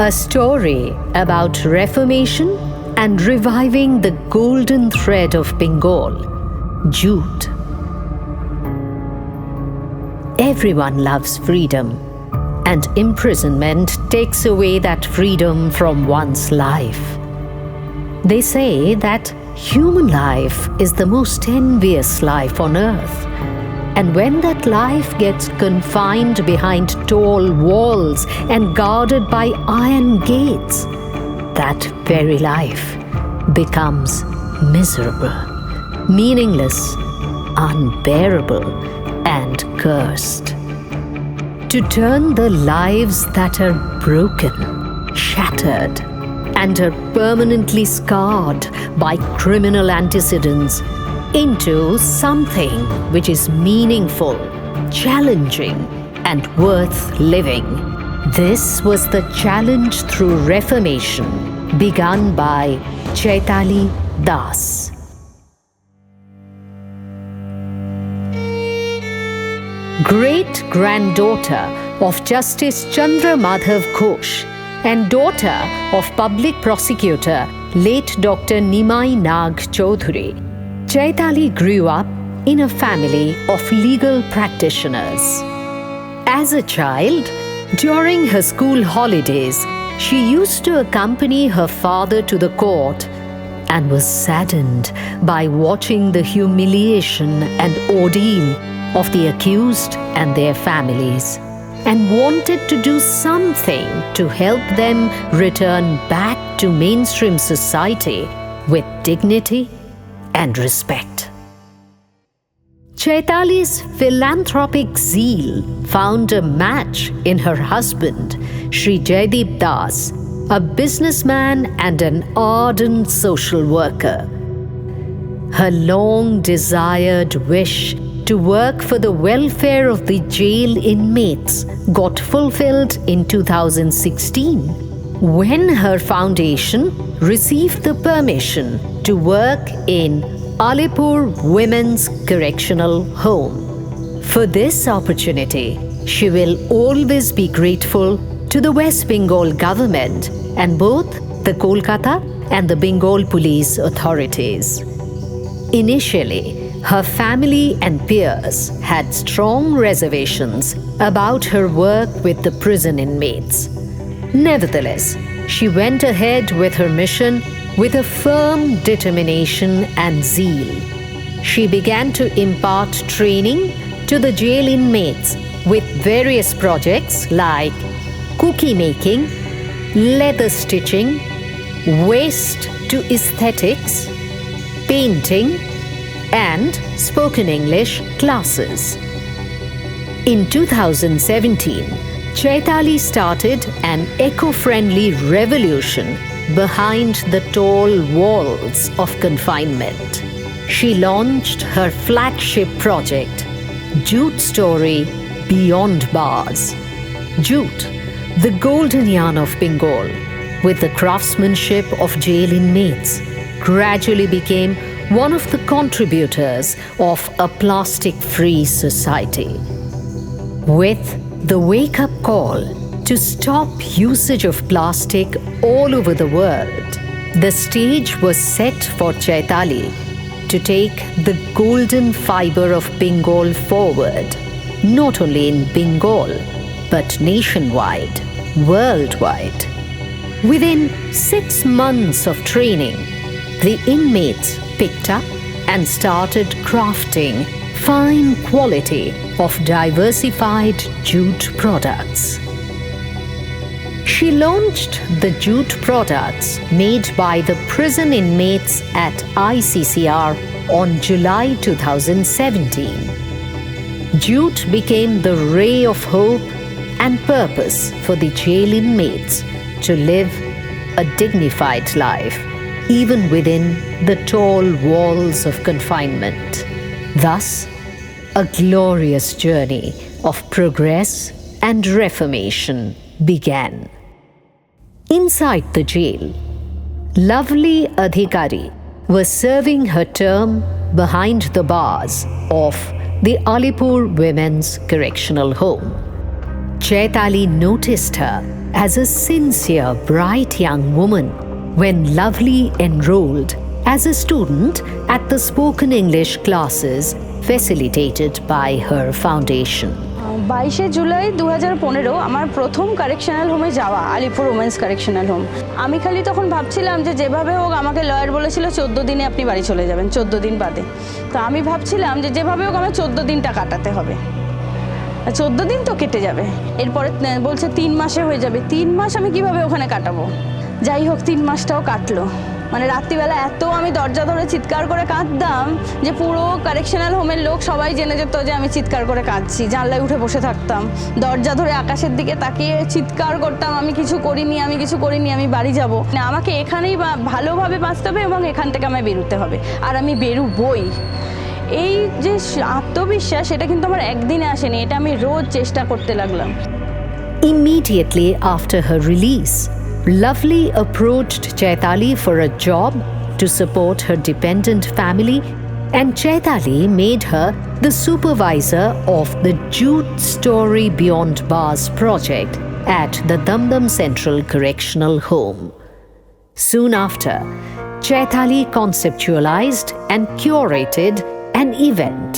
A story about reformation and reviving the golden thread of Bengal, jute. Everyone loves freedom, and imprisonment takes away that freedom from one's life. They say that human life is the most envious life on earth. And when that life gets confined behind tall walls and guarded by iron gates, that very life becomes miserable, meaningless, unbearable, and cursed. To turn the lives that are broken, shattered, and are permanently scarred by criminal antecedents into something which is meaningful, challenging, and worth living. This was the challenge through reformation begun by Chaitali Das. Great-granddaughter of Justice Chandra Madhav Ghosh and daughter of Public Prosecutor late Dr. Nimai Nag Chaudhuri, Chaitali grew up in a family of legal practitioners. As a child, during her school holidays, she used to accompany her father to the court and was saddened by watching the humiliation and ordeal of the accused and their families, and wanted to do something to help them return back to mainstream society with dignity and respect. Chaitali's philanthropic zeal found a match in her husband, Sri Jaideep Das, a businessman and an ardent social worker. Her long-desired wish to work for the welfare of the jail inmates got fulfilled in 2016 when her foundation received the permission to work in Alipur Women's Correctional Home. For this opportunity, she will always be grateful to the West Bengal government and both the Kolkata and the Bengal police authorities. Initially, her family and peers had strong reservations about her work with the prison inmates. Nevertheless, she went ahead with her mission with a firm determination and zeal. She began to impart training to the jail inmates with various projects like cookie making, leather stitching, waste to aesthetics, painting, and spoken English classes. In 2017, Chaitali started an eco-friendly revolution behind the tall walls of confinement. She launched her flagship project, Jute Story Beyond Bars. Jute, the golden yarn of Bengal, with the craftsmanship of jail inmates, gradually became one of the contributors of a plastic-free society. With the wake-up call to stop usage of plastic all over the world, the stage was set for Chaitali to take the golden fiber of Bengal forward, not only in Bengal, but nationwide, worldwide. Within 6 months of training, the inmates picked up and started crafting fine quality of diversified jute products. She launched the jute products made by the prison inmates at ICCR on July 2017. Jute became the ray of hope and purpose for the jail inmates to live a dignified life, even within the tall walls of confinement. Thus, a glorious journey of progress and reformation began. Inside the jail, Lovely Adhikari was serving her term behind the bars of the Alipur Women's Correctional Home. Chaitali noticed her as a sincere, bright young woman when Lovely enrolled as a student at the spoken English classes facilitated by her foundation. 22 July 2015 আমার প্রথম correctional হোমে যাওয়া, Alipur women's correctional home. আমি খালি তখন ভাবছিলাম যে যেভাবে হোক, আমাকে লয়ার বলেছিল 14 দিনে আপনি বাড়ি চলে যাবেন, 14 দিন বাদে। তো আমি ভাবছিলাম যে যেভাবে হোক আমার 14 দিনটা কাটাতে হবে, 14 দিন তো কেটে যাবে, এরপরে বলছে 3 মাসে হয়ে যাবে। 3 মাস আমি কিভাবে ওখানে কাটাবো? যাই হোক 3 মাসটাও কাটলো। মানে রাত্রিবেলা এত আমি দরজা ধরে চিৎকার করে কাঁদতাম যে পুরো কারেকশনাল হোমের লোক সবাই জেনে যেত যে আমি চিৎকার করে কাঁদছি। জানলায় উঠে বসে থাকতাম, দরজা ধরে আকাশের দিকে তাকিয়ে চিৎকার করতাম, আমি কিছু করিনি, আমি কিছু করিনি, আমি বাড়ি যাব, আমাকে এখানেই ভালোভাবে বাঁচতে হবে এবং এখান থেকে আমায় বেরোতে হবে, আর আমি বেরোবই। এই যে আত্মবিশ্বাস, এটা কিন্তু আমার একদিনে আসেনি, এটা আমি রোজ চেষ্টা করতে লাগলাম। Immediately after her release, Lovely approached Chaitali for a job to support her dependent family, and Chaitali made her the supervisor of the Jute Story Beyond Bars project at the Damdam Central Correctional Home. Soon after, Chaitali conceptualized and curated an event,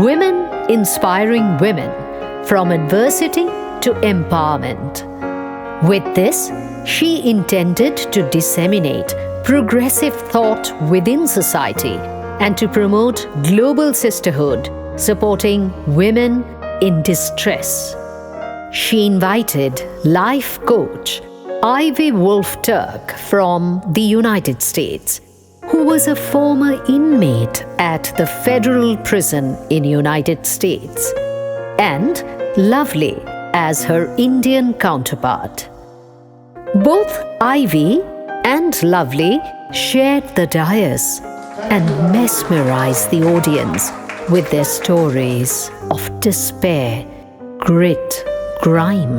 Women Inspiring Women, from Adversity to Empowerment. With this, she intended to disseminate progressive thought within society and to promote global sisterhood, supporting women in distress. She invited life coach Ivy Wolf-Turk from the United States, who was a former inmate at the federal prison in United States, and Lovely as her Indian counterpart. Both Ivy and Lovely shared the dais and mesmerized the audience with their stories of despair, grit, grime,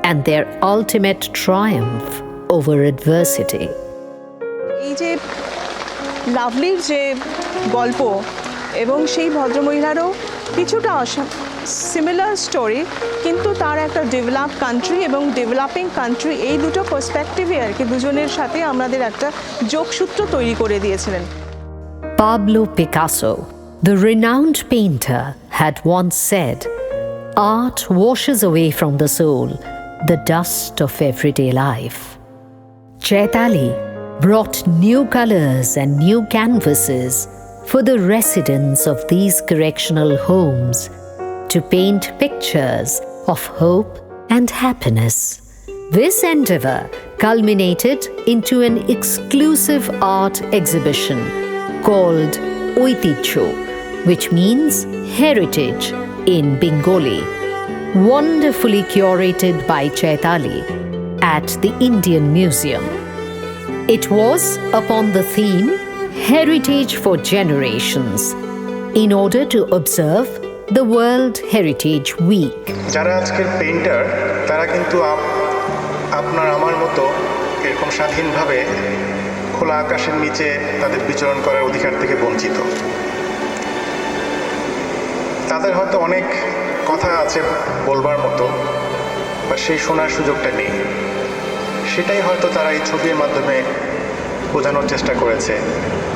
and their ultimate triumph over adversity. এই যে লাভলির যে গল্প এবং সেই ভদ্রমহিলারও কিছুটা similar story, কিন্তু তার একটা ডেভেলপ কান্ট্রি এবং ডেভেলপিং কান্ট্রি, এই দুটো পার্সপেক্টিভে আর কি দুজনের সাথে আমাদের একটা যোগসূত্র তৈরি করে দিয়েছিলেন। Pablo Picasso, the renowned painter, had once said, "Art washes away from the soul the dust of everyday life." Chaitali brought new colors and new canvases for the residents of these correctional homes to paint pictures of hope and happiness. This endeavor culminated into an exclusive art exhibition called Oiticho, which means heritage in Bengali, wonderfully curated by Chaitali at the Indian Museum. It was upon the theme Heritage for Generations, in order to observe the World Heritage Week. যারা আজকের painter, তারা কিন্তু আপনার আমার মতো এরকম স্বাধীনভাবে খোলা আকাশের নিচে তাদের বিচরণ করার অধিকার থেকে বঞ্চিত। তাদের হয়তো অনেক কথা আছে বলবার মতো, বা সেই শোনার সুযোগটা নেই। সেটাই হয়তো তারা এই ছবির মাধ্যমে বোঝানোর চেষ্টা করেছে,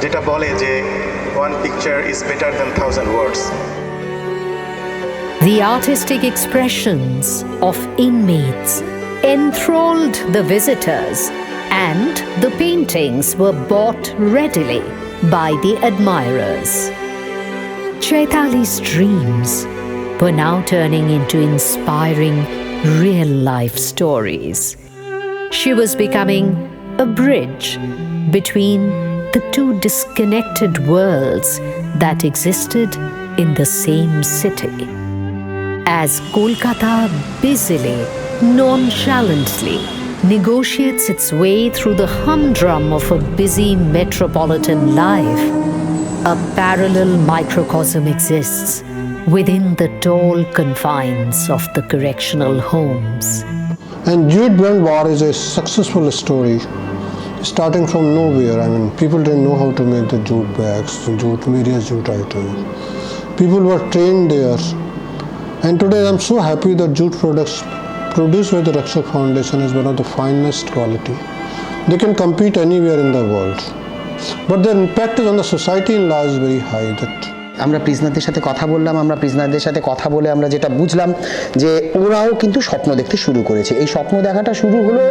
যেটা বলে যে one picture is better than 1,000 words. The artistic expressions of inmates enthralled the visitors, and the paintings were bought readily by the admirers. Chaitali's dreams were now turning into inspiring real-life stories. She was becoming a bridge between the two disconnected worlds that existed in the same city. As Kolkata busily, nonchalantly negotiates its way through the humdrum of a busy metropolitan life, a parallel microcosm exists within the tall confines of the correctional homes. And Jute Beyond Bars is a successful story, starting from nowhere. I mean, people didn't know how to make the jute bags, various jute items. People were trained there, And today I'm so happy that jute products produced by the Rakshak Foundation is one of the finest quality. They can compete anywhere in the world. But their impact on the society in large is very high. That আমরা প্রিজনারদের সাথে কথা বললাম, আমরা প্রিজনারদের সাথে কথা বলে আমরা যেটা বুঝলাম যে ওরাও কিন্তু স্বপ্ন দেখতে শুরু করেছে। এই স্বপ্ন দেখাটা শুরু হলো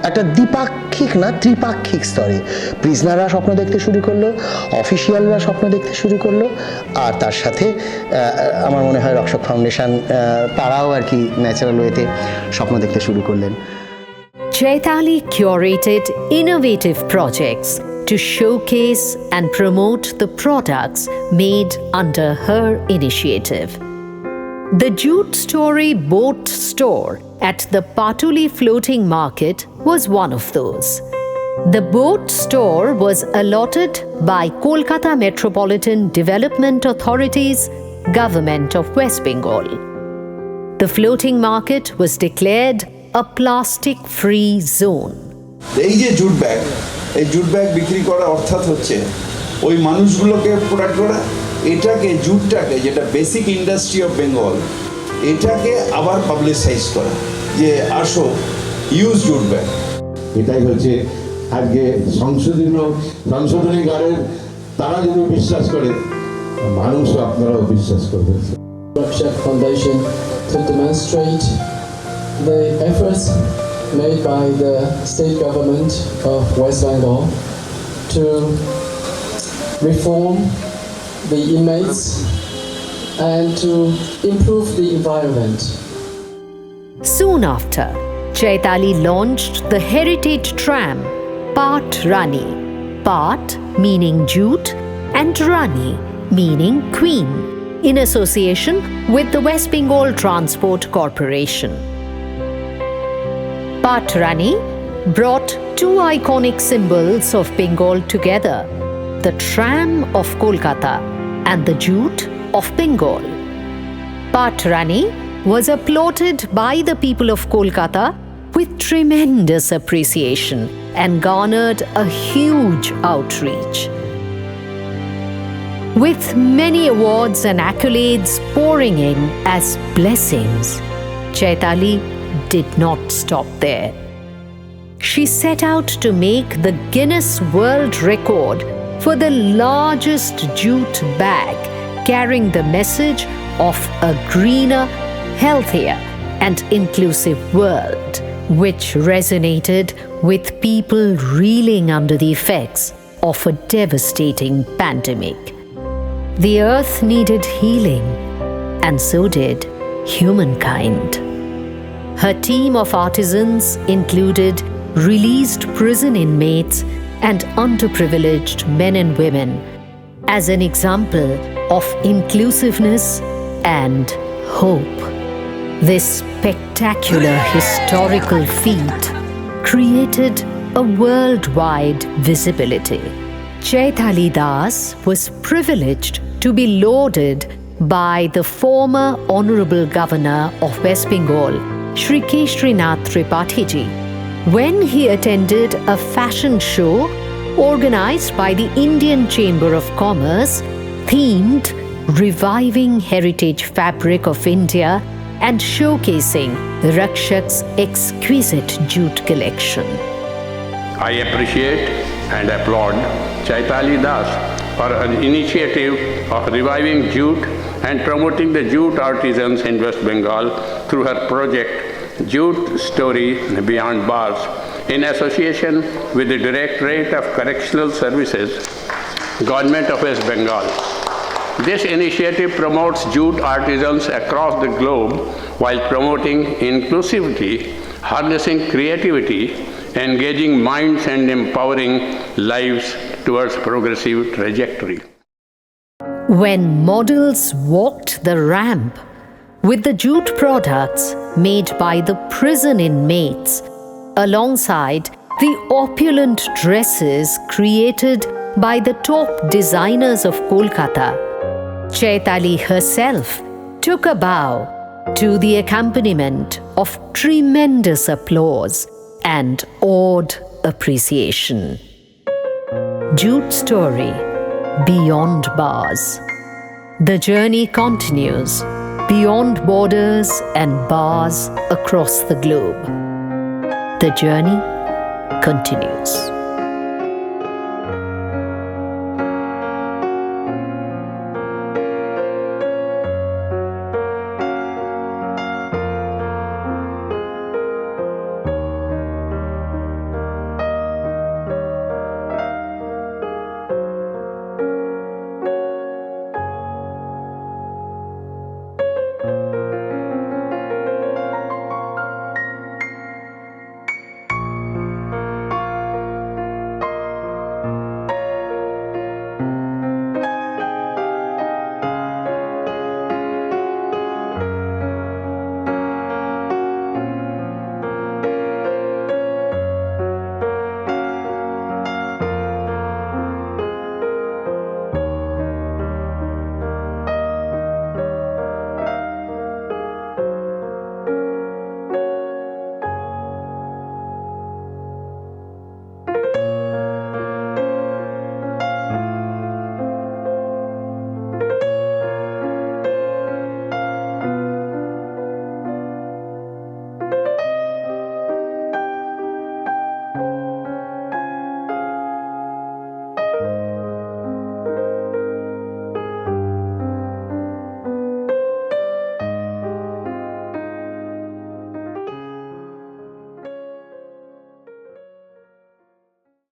একটা দ্বিপাক্ষিক না ত্রিপাক্ষিক স্তরে। প্রিজনাররা স্বপ্ন দেখতে শুরু করলো, অফিসিয়ালরা স্বপ্ন দেখতে শুরু করলো, আর তার সাথে আমার মনে হয় রক্ষক ফাউন্ডেশন তারাও আর কি ন্যাচারাল ওয়েতে স্বপ্ন দেখতে শুরু করলেন। Chaitali curated innovative projects to showcase and promote the products made under her initiative. The Jute Story boat store at the Patuli floating market was one of those. The boat store was allotted by Kolkata Metropolitan Development Authority's Government of West Bengal. The floating market was declared a plastic-free zone. এই যে jute bag, এই jute bag বিক্রি করা অর্থাৎ হচ্ছে ওই মানুষগুলোকে product করা, এটাকে জুটটাকে যেটা বেসিক ইন্ডাস্ট্রি অফ বেঙ্গল, এটাকে আবার পাবলিসাইজ করা যে ইউজ জুট ব্যাগ। এটাই হচ্ছে আজকে সংশোধনী গাড়ির তারা যদি বিশ্বাস করে, মানুষও আপনারাও বিশ্বাস করবেন। Rakshak Foundation to demonstrate the efforts made by the state government of West Bengal to reform the inmates and to improve the environment. Soon after, Chaitali launched the heritage tram Pat Rani, Pat meaning jute and Rani meaning queen, in association with the West Bengal Transport Corporation. Pat Rani brought two iconic symbols of Bengal together, the tram of Kolkata and the jute of Bengal. Pat Rani was applauded by the people of Kolkata with tremendous appreciation and garnered a huge outreach. With many awards and accolades pouring in as blessings, Chaitali did not stop there. She set out to make the Guinness World Record for the largest jute bag carrying the message of a greener, healthier, and inclusive world, which resonated with people reeling under the effects of a devastating pandemic. The earth needed healing, and so did humankind. Her team of artisans included released prison inmates and underprivileged men and women as an example of inclusiveness and hope. This spectacular historical feat created a worldwide visibility. Chaitali Das was privileged to be lauded by the former Honorable Governor of West Bengal, Shri Keshrinath Tripathi ji, when he attended a fashion show organized by the Indian Chamber of Commerce themed Reviving Heritage Fabric of India and showcasing Rakshak's exquisite jute collection. I appreciate and applaud Chaitali Das for an initiative of reviving jute and promoting the jute artisans in West Bengal through her project Jute Story Beyond Bars in association with the Directorate of Correctional Services, Government of West Bengal. This initiative promotes jute artisans across the globe while promoting inclusivity, harnessing creativity, engaging minds and empowering lives towards progressive trajectory. When models walked the ramp with the jute products made by the prison inmates alongside the opulent dresses created by the top designers of Kolkata, Chaitali herself took a bow to the accompaniment of tremendous applause and awed appreciation. Jute Story Beyond Bars. The journey continues beyond borders and bars across the globe. The journey continues.